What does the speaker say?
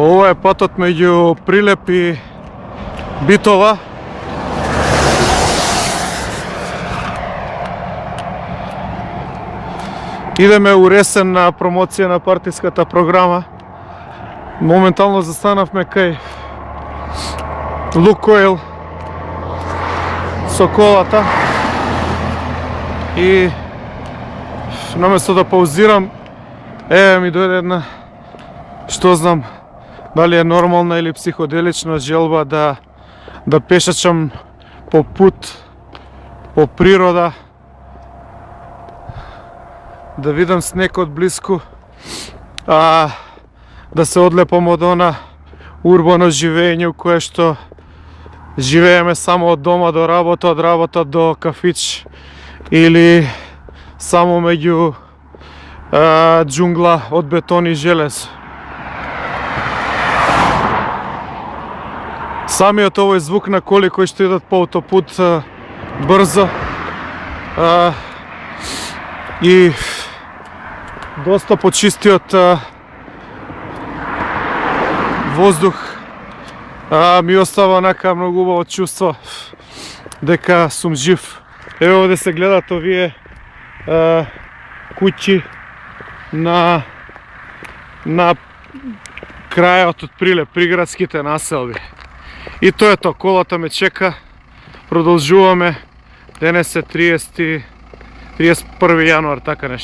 Ovo je potot među Prilep i Bitova. Ideme u Resen na promocija на партийската програма. Моментално застанавме кај Лукойл со колата и наместо да паузирам, ми дојде една, што знам дали е нормална или психоделична желба да пешачам по пут, по природа, да видам снег од близко, да се одлепам од она урбано живење у кое што живееме само од дома до работа, од работа до кафич или само меѓу джунгла од бетон и желез. Самиот овој звук на коли кои што идат по автопут брзо и доста почистиот воздух ми остава онака многу убаво чувство дека сум жив. Ево овде се гледат овие куќи на крајот од Прилеп, приградските населби. И тоа е тоа, колата ме чека, продолжуваме, денес е 31 јануар, така нешто.